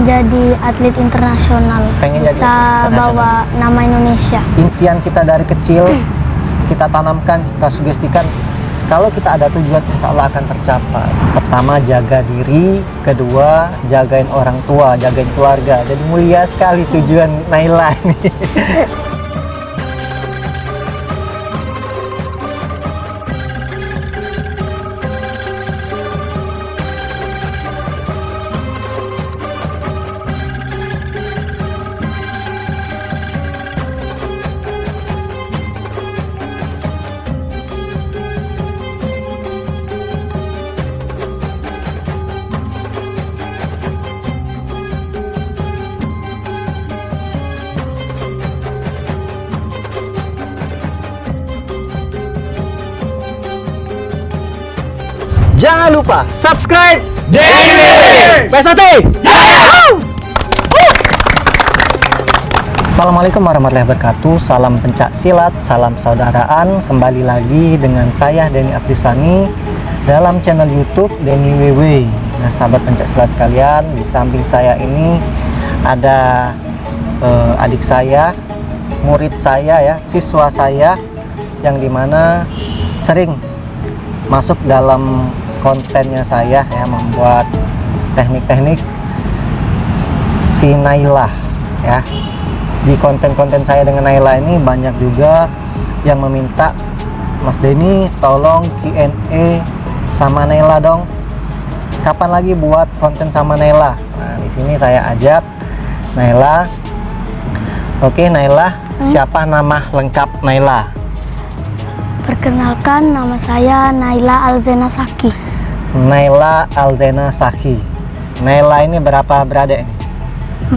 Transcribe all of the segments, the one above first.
jadi atlet internasional, bisa bawa nama Indonesia. Impian kita dari kecil kita tanamkan, kita sugestikan, kalau kita ada tujuan insya Allah akan tercapai. Pertama jaga diri, kedua jagain orang tua, jagain keluarga. Jadi mulia sekali tujuan Naila ini. Jangan lupa subscribe Denny Pesati. Assalamualaikum warahmatullahi wabarakatuh. Salam pencak silat, salam saudaraan. Kembali lagi dengan saya Denny Aprisani dalam channel YouTube Denny WW. Nah, sahabat pencak silat sekalian, di samping saya ini ada adik saya, murid saya ya, siswa saya yang dimana sering masuk dalam kontennya saya ya, membuat teknik-teknik si Naila ya. Di konten-konten saya dengan Naila ini banyak juga yang meminta, Mas Denny tolong Q&A sama Naila dong, kapan lagi buat konten sama Naila. Nah, di sini saya ajak Naila. Oke Naila, siapa nama lengkap Naila? Perkenalkan, nama saya Naila Alzena Saki. Naila Alzena Saki. Naila ini berapa beradik?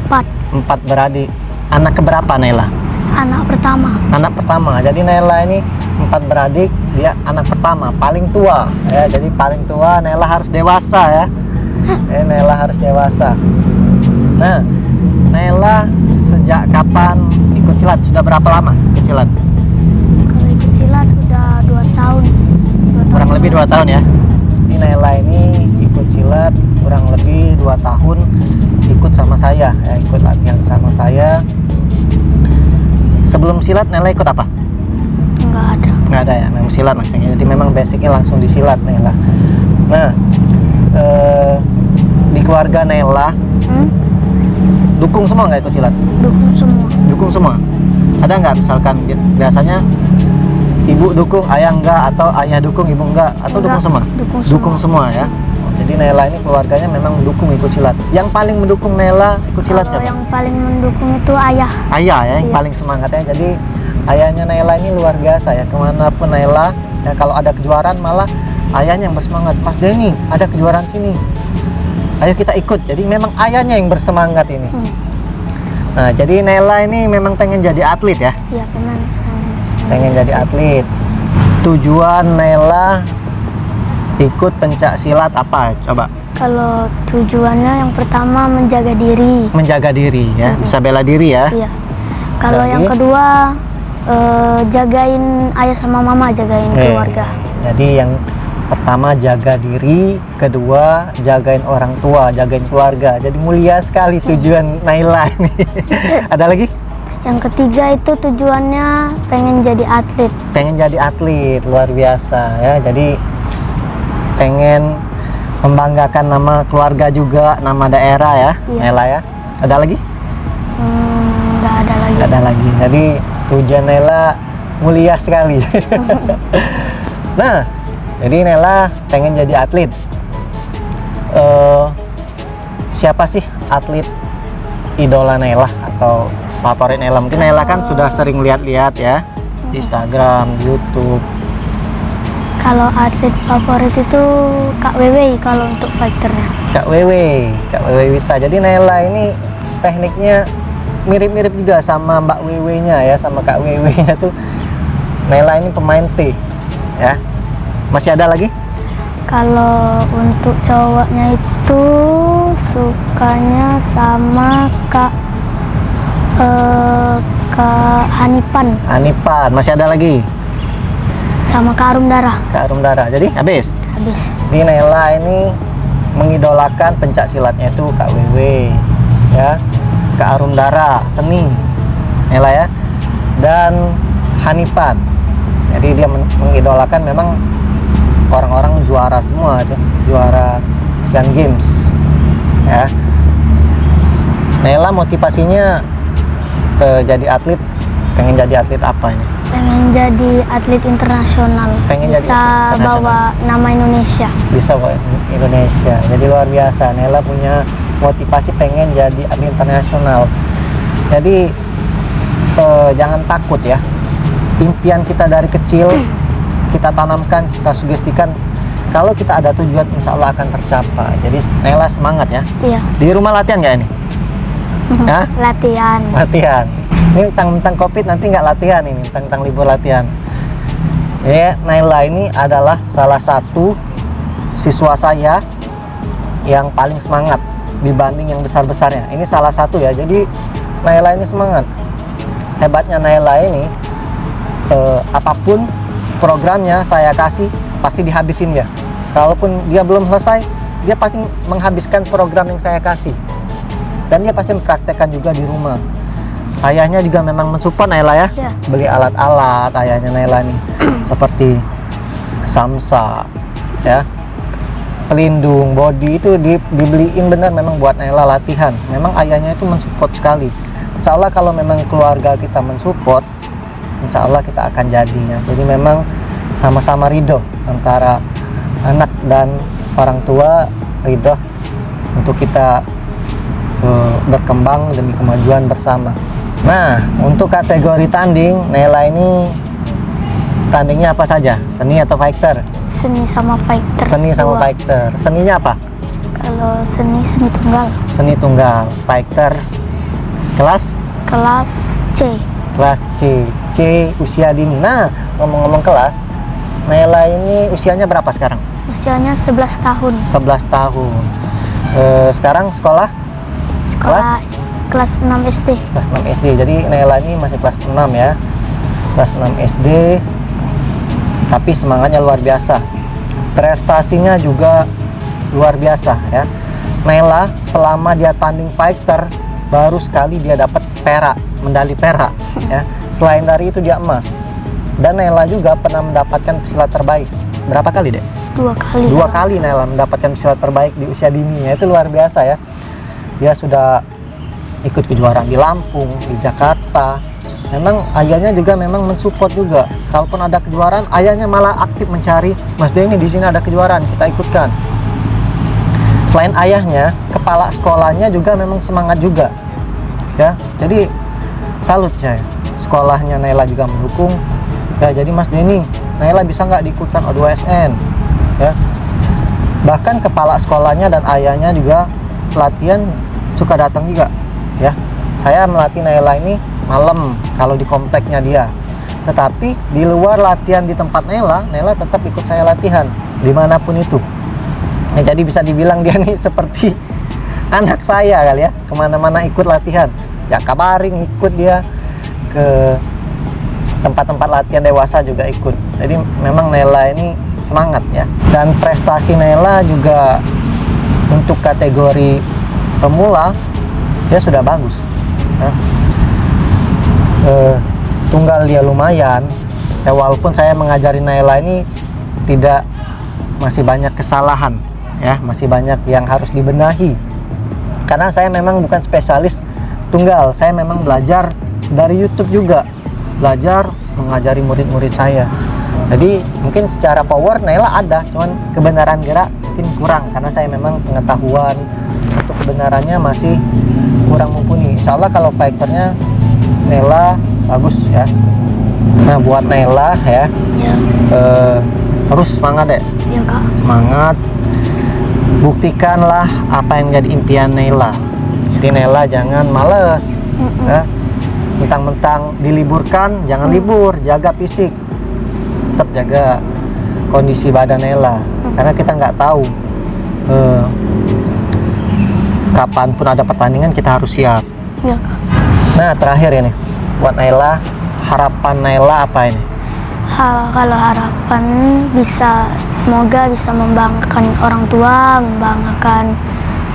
4 beradik. Anak keberapa Naila? Anak pertama. Anak pertama. Jadi Naila ini 4 beradik, dia anak pertama, paling tua ya. Jadi paling tua, Naila harus dewasa ya. Naila harus dewasa. Nah, Naila sejak kapan ikut silat? Sudah berapa lama ikut silat? Kalau ikut silat udah 2 tahun. Kurang lebih 2 tahun ya. Naila ini ikut silat kurang lebih 2 tahun, ikut sama saya ya, ikut latihan sama saya. Sebelum silat Naila ikut apa? Nggak ada ya, memang silat langsung. Jadi memang basicnya langsung disilat Naila. Nah, di keluarga Naila dukung semua nggak ikut silat? Dukung semua. Ada nggak misalkan biasanya ibu dukung, ayah enggak, atau ayah dukung, ibu enggak, atau dukung semua? Dukung semua ya. Jadi Naila ini keluarganya memang mendukung ikut silat. Yang paling mendukung Naila ikut silat siapa? Yang paling mendukung itu ayah. Ayah ya, yang paling semangat ya. Jadi ayahnya Naila ini luar biasa ya. Kemanapun Naila ya, kalau ada kejuaraan malah ayahnya yang bersemangat. Mas Denny, ada kejuaraan sini, ayo kita ikut. Jadi memang ayahnya yang bersemangat ini. Nah, jadi Naila ini memang pengen jadi atlet ya? Iya, pengen jadi atlet. Tujuan Naila ikut pencak silat apa? Coba. Kalau tujuannya yang pertama menjaga diri. Menjaga diri ya, bisa bela diri ya. Iya. Kalau yang kedua jagain ayah sama mama, jagain keluarga. Jadi yang pertama jaga diri, kedua jagain orang tua, jagain keluarga. Jadi mulia sekali tujuan Naila ini. Ada lagi? Yang ketiga itu tujuannya pengen jadi atlet. Pengen jadi atlet, luar biasa ya. Jadi pengen membanggakan nama keluarga juga, nama daerah ya, Naila ya. Ada lagi? Nggak ada lagi. Nggak ada lagi. Jadi tujuan Naila mulia sekali. Nah, jadi Naila pengen jadi atlet. Siapa sih atlet idola Naila atau favorit Naila? Mungkin Naila kan sudah sering lihat-lihat ya di Instagram, YouTube. Kalau atlet favorit itu Kak Wewe kalau untuk fighternya. Kak Wewe Wita. Jadi Naila ini tekniknya mirip-mirip juga sama Mbak Wewe-nya ya, sama Kak Wewe-nya tuh. Naila ini pemain T ya. Masih ada lagi? Kalau untuk cowoknya itu sukanya sama Kak Hanifan. Masih ada lagi? Sama Kak Arum Darah. Kak Arum Darah. Jadi habis? Habis. Di Naila ini mengidolakan pencak silatnya itu Kak Wewe. ya, ke Arumdara Seni Nela ya, dan Hanipan. Jadi dia mengidolakan memang orang-orang juara semua tuh, juara Asian Games ya. Nela motivasinya jadi atlet, pengen jadi atlet apa ini? Pengen jadi atlet internasional. Pengen jadi bisa atlet internasional. bawa nama Indonesia. Bisa bawa Indonesia. Jadi luar biasa. Nela punya motivasi pengen jadi atlet internasional. Jadi jangan takut ya. Impian kita dari kecil kita tanamkan, kita sugestikan. Kalau kita ada tujuan, insya Allah akan tercapai. Jadi Nela semangat ya. Iya. Di rumah latihan nggak ini? Hah? Latihan. Latihan. Ini tentang COVID nanti nggak latihan ini, tentang libur latihan. Ya, Naila ini adalah salah satu siswa saya yang paling semangat dibanding yang besar-besarnya. Ini salah satu ya. Jadi Naila ini semangat. Hebatnya Naila ini apapun programnya saya kasih pasti dihabisin ya. Kalaupun dia belum selesai, dia pasti menghabiskan program yang saya kasih. Dan dia pasti mempraktekkan juga di rumah. Ayahnya juga memang mensupport Naila ya. Ya. Beli alat-alat ayahnya Naila nih. Seperti samsa ya. Pelindung, body itu dibeliin benar memang buat Naila latihan. Memang ayahnya itu mensupport sekali. Insya Allah kalau memang keluarga kita mensupport, insya Allah kita akan jadinya. Jadi memang sama-sama ridho antara anak dan orang tua, ridho untuk kita berkembang demi kemajuan bersama. Nah, untuk kategori tanding, Naila ini tandingnya apa saja? Seni atau fighter? Seni sama fighter. Seni sama Dua. fighter. Seninya apa? Kalau seni tunggal. Seni tunggal. Fighter kelas C. kelas C. C usia dini. Nah, ngomong-ngomong kelas, Naila ini usianya berapa sekarang? Usianya 11 tahun. 11 tahun. Sekarang sekolah Kelas 6 SD. kelas 6 SD. Jadi Naila ini masih kelas 6 ya. Kelas 6 SD. Tapi semangatnya luar biasa. Prestasinya juga luar biasa ya. Naila selama dia tanding fighter baru sekali dia dapat perak, medali perak ya. Selain dari itu dia emas. Dan Naila juga pernah mendapatkan pesilat terbaik. Berapa kali, Dek? 2 kali. 2 kali Naila mendapatkan pesilat terbaik di usia dininya. Itu luar biasa ya. Dia sudah ikut kejuaraan di Lampung, di Jakarta. Memang ayahnya juga memang mensupport juga. Kalaupun ada kejuaraan, ayahnya malah aktif mencari, Mas Denny di sini ada kejuaraan, kita ikutkan. Selain ayahnya, kepala sekolahnya juga memang semangat juga. Ya, jadi salut ya. Sekolahnya Naila juga mendukung. Ya, jadi Mas Denny, Naila bisa nggak diikutkan O2SN? Ya. Bahkan kepala sekolahnya dan ayahnya juga latihan suka datang juga. Ya, saya melatih Naila ini malam kalau di kompleknya dia. Tetapi di luar latihan di tempat Naila tetap ikut saya latihan dimanapun itu. Nah, jadi bisa dibilang dia nih seperti anak saya kali ya, kemana-mana ikut latihan. Jakabaring ikut dia, ke tempat-tempat latihan dewasa juga ikut. Jadi memang Naila ini semangat ya. Dan prestasi Naila juga untuk kategori pemula dia sudah bagus ya. Tunggal dia lumayan ya, walaupun saya mengajari Naila ini masih banyak kesalahan ya, masih banyak yang harus dibenahi karena saya memang bukan spesialis tunggal. Saya memang belajar dari YouTube juga, belajar mengajari murid-murid saya. Jadi mungkin secara power Naila ada, cuman kebenaran gerak mungkin kurang karena saya memang pengetahuan untuk kebenarannya masih kurang mumpuni. Insya Allah kalau fighternya Naila bagus ya. Nah, buat Naila ya, Ya. terus semangat deh. Ya, Kak. Semangat, buktikanlah apa yang jadi impian Naila. Jadi Naila jangan males ya. Mentang-mentang diliburkan, jangan libur, jaga fisik, tetap jaga kondisi badan Naila karena kita nggak tahu kapan pun ada pertandingan, kita harus siap. Ya, Kak. Nah, terakhir ini buat Naila, harapan Naila apa ini? Kalau harapan semoga bisa membanggakan orang tua, membanggakan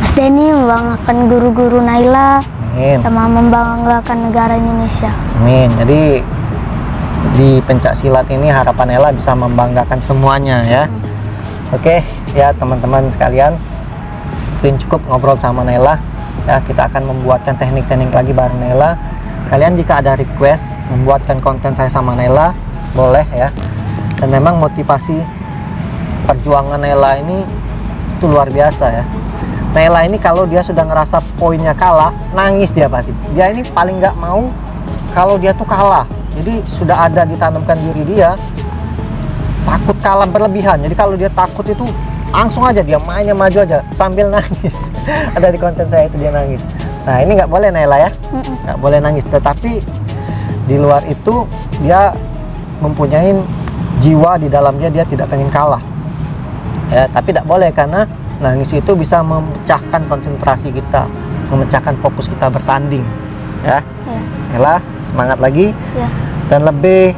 Mas Denny membanggakan guru-guru Naila Amin. sama membanggakan negara Indonesia. Amin. Jadi di pencak silat ini harapan Naila bisa membanggakan semuanya ya. Oke ya teman-teman sekalian, mungkin cukup ngobrol sama Naila ya. Kita akan membuatkan teknik-teknik lagi bareng Naila. Kalian jika ada request membuatkan konten saya sama Naila, boleh ya. Dan memang motivasi perjuangan Naila ini itu luar biasa ya. Naila ini kalau dia sudah ngerasa poinnya kalah, nangis dia pasti. Dia ini paling nggak mau kalau dia tuh kalah. Jadi sudah ada ditanamkan diri dia takut kalah berlebihan. Jadi kalau dia takut itu langsung aja dia mainnya maju aja sambil nangis. Ada di konten saya itu dia nangis. Nah ini nggak boleh Naila ya, nggak boleh nangis. Tetapi di luar itu dia mempunyai jiwa di dalamnya, dia tidak pengen kalah ya. Tapi tidak boleh karena nangis itu bisa memecahkan konsentrasi kita, memecahkan fokus kita bertanding ya. Naila semangat lagi Ya. dan lebih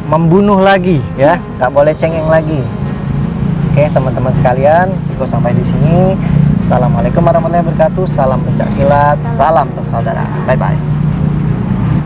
membunuh lagi ya, nggak boleh cengeng lagi. Oke teman-teman sekalian, cukup sampai di sini. Assalamualaikum warahmatullahi wabarakatuh. Salam pencak silat, salam bersaudara. Bye bye.